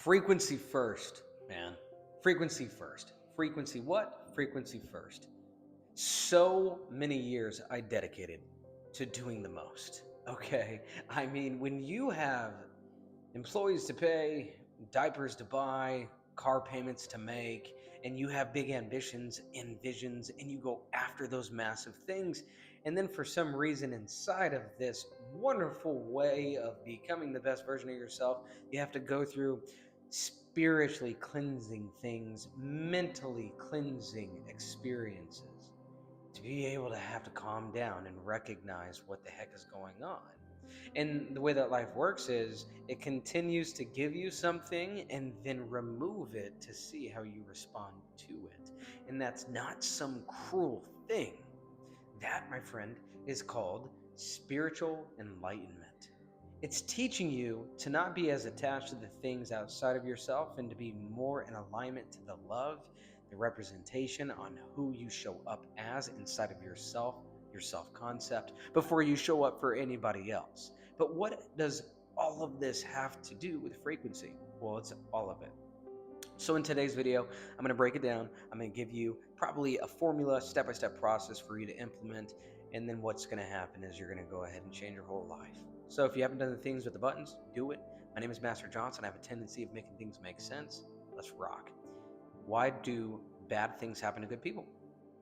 Frequency first, man. Frequency first. Frequency what? Frequency first. So many years I dedicated to doing the most. Okay. I mean, when you have employees to pay, diapers to buy, car payments to make, and you have big ambitions and visions and you go after those massive things. And then for some reason, inside of this wonderful way of becoming the best version of yourself, you have to go through spiritually cleansing things, mentally cleansing experiences to be able to have to calm down and recognize what the heck is going on. And the way that life works is it continues to give you something and then remove it to see how you respond to it. And that's not some cruel thing. That, my friend, is called spiritual enlightenment. It's teaching you to not be as attached to the things outside of yourself and to be more in alignment to the love, the representation on who you show up as inside of yourself, your self concept, before you show up for anybody else. But what does all of this have to do with frequency? Well, it's all of it. So in today's video, I'm going to break it down. I'm going to give you probably a formula, step-by-step process for you to implement. And then what's going to happen is you're going to go ahead and change your whole life. So if you haven't done the things with the buttons, do it. My name is Master Johnson. I have a tendency of making things make sense. Let's rock. Why do bad things happen to good people?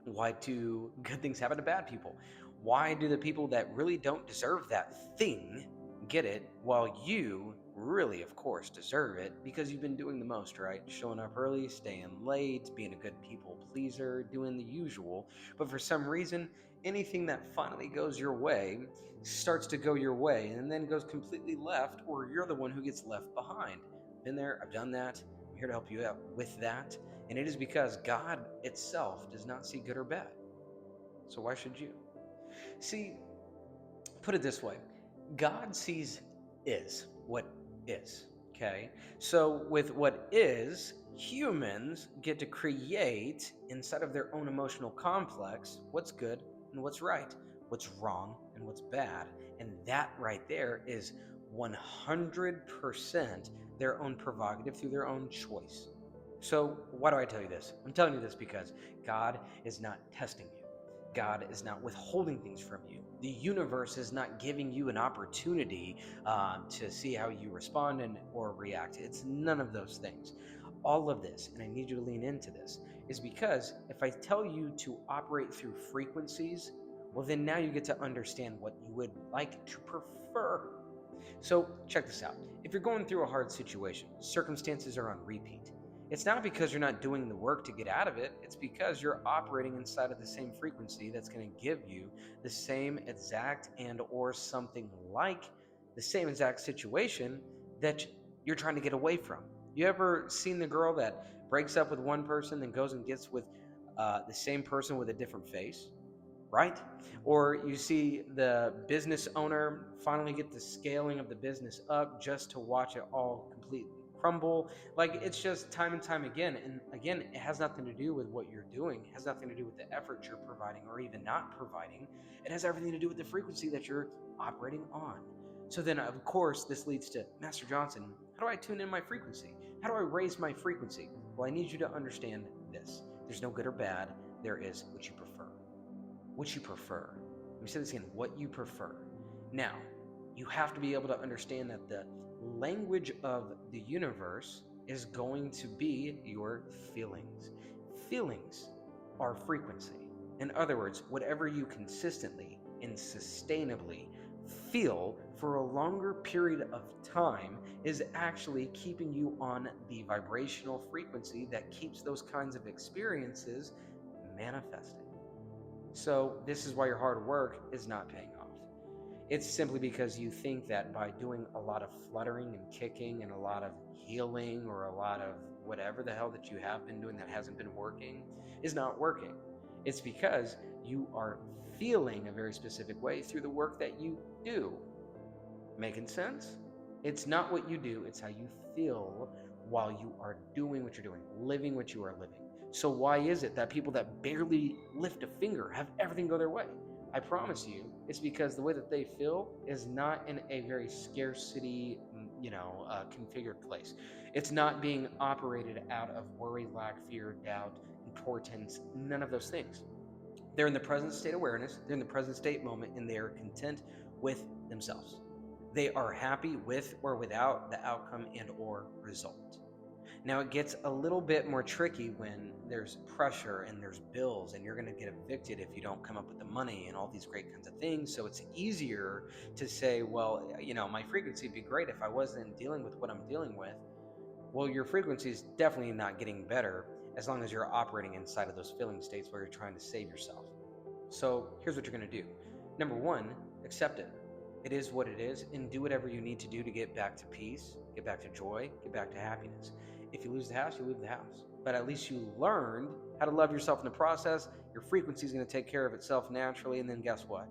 Why do good things happen to bad people? Why do the people that really don't deserve that thing get it while you really, of course, deserve it because you've been doing the most, right? Showing up early, staying late, being a good people pleaser, doing the usual. But for some reason, anything that finally goes your way starts to go your way and then goes completely left, or you're the one who gets left behind. Been there, I've done that. I'm here to help you out with that. And it is because God itself does not see good or bad. So why should you? See, put it this way. God sees what is. Okay. So with what is, humans get to create inside of their own emotional complex what's good and what's right, what's wrong and what's bad. And that right there is 100% their own prerogative through their own choice. So why do I tell you this? I'm telling you this because God is not testing you. God is not withholding things from you. The universe is not giving you an opportunity to see how you respond or react. It's none of those things. All of this, and I need you to lean into this, is because if I tell you to operate through frequencies, well, then now you get to understand what you would like to prefer. So check this out. If you're going through a hard situation, circumstances are on repeat. It's not because you're not doing the work to get out of it. It's because you're operating inside of the same frequency that's going to give you the same exact and or something like the same exact situation that you're trying to get away from. You ever seen the girl that breaks up with one person then goes and gets with the same person with a different face? Right? Or you see the business owner finally get the scaling of the business up just to watch it all completely crumble. Like, it's just time and time again. And again, it has nothing to do with what you're doing. It has nothing to do with the effort you're providing or even not providing. It has everything to do with the frequency that you're operating on. So then, of course, this leads to, Master Johnson, how do I tune in my frequency? How do I raise my frequency? Well, I need you to understand this. There's no good or bad. There is what you prefer. What you prefer. Let me say this again, what you prefer. Now, you have to be able to understand that the language of the universe is going to be your feelings. Feelings are frequency. In other words, whatever you consistently and sustainably feel for a longer period of time is actually keeping you on the vibrational frequency that keeps those kinds of experiences manifesting. So this is why your hard work is not paying off. It's simply because you think that by doing a lot of fluttering and kicking and a lot of healing or a lot of whatever the hell that you have been doing that hasn't been working is not working. It's because you are feeling a very specific way through the work that you do. Making sense? It's not what you do, it's how you feel while you are doing what you're doing, living what you are living. So why is it that people that barely lift a finger have everything go their way? I promise you, it's because the way that they feel is not in a very scarcity configured place. It's not being operated out of worry, lack, fear, doubt, importance, none of those things. They're in the present state awareness, they're in the present state moment, and they are content with themselves. They are happy with or without the outcome and or result. Now it gets a little bit more tricky when there's pressure and there's bills and you're going to get evicted if you don't come up with the money and all these great kinds of things. So it's easier to say, well, my frequency would be great if I wasn't dealing with what I'm dealing with. Well, your frequency is definitely not getting better as long as you're operating inside of those feeling states where you're trying to save yourself. So here's what you're going to do. Number one, accept it. It is what it is, and do whatever you need to do to get back to peace, get back to joy, get back to happiness. If you lose the house, you lose the house. But at least you learned how to love yourself in the process. Your frequency is going to take care of itself naturally, and then guess what?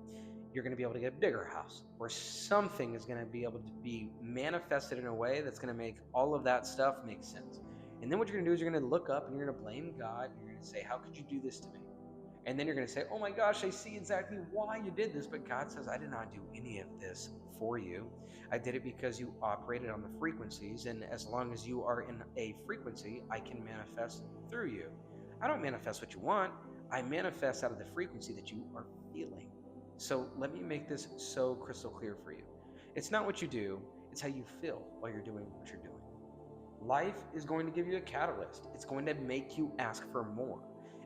You're going to be able to get a bigger house, where something is going to be able to be manifested in a way that's going to make all of that stuff make sense. And then what you're going to do is you're going to look up and you're going to blame God. You're going to say, how could you do this to me? And then you're going to say, oh my gosh, I see exactly why you did this. But God says, I did not do any of this for you. I did it because you operated on the frequencies. And as long as you are in a frequency, I can manifest through you. I don't manifest what you want. I manifest out of the frequency that you are feeling. So let me make this so crystal clear for you. It's not what you do. It's how you feel while you're doing what you're doing. Life is going to give you a catalyst. It's going to make you ask for more.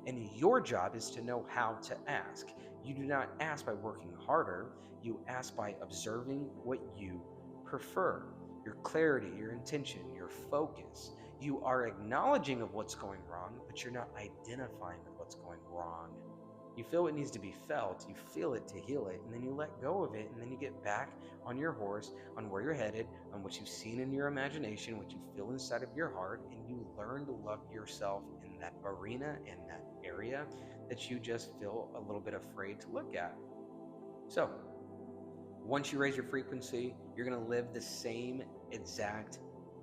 And your job is to know how to ask. You do not ask by working harder. You ask by observing what you prefer. Your clarity, your intention, your focus. You are acknowledging of what's going wrong, but you're not identifying with what's going wrong. You feel what needs to be felt, you feel it to heal it, and then you let go of it, and then you get back on your horse, on where you're headed, on what you've seen in your imagination, what you feel inside of your heart, and you learn to love yourself in that arena, in that area that you just feel a little bit afraid to look at. So, once you raise your frequency, you're going to live the same exact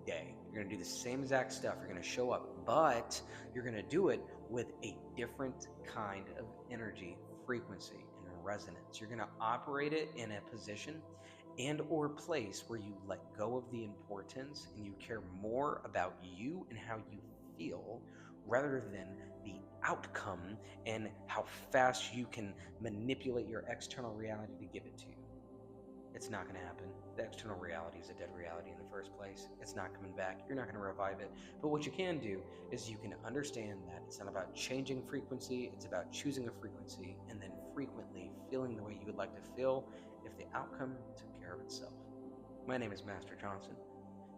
day. You're going to do the same exact stuff. You're going to show up, but you're going to do it with a different kind of energy, frequency, and resonance. You're going to operate it in a position and or place where you let go of the importance and you care more about you and how you feel rather than the outcome and how fast you can manipulate your external reality to give it to you. It's not going to happen. The external reality is a dead reality in the first place. It's not coming back. You're not going to revive it. But what you can do is you can understand that it's not about changing frequency. It's about choosing a frequency and then frequently feeling the way you would like to feel if the outcome took care of itself. My name is Master Johnson.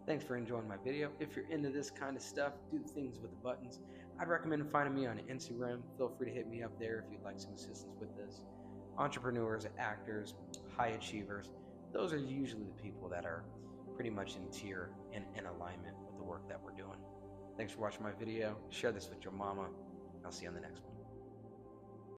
Thanks for enjoying my video. If you're into this kind of stuff, do things with the buttons. I'd recommend finding me on Instagram. Feel free to hit me up there if you'd like some assistance with this. Entrepreneurs, actors, high achievers, those are usually the people that are pretty much in tier and in alignment with the work that we're doing. Thanks for watching my video. Share this with your mama. I'll see you on the next one.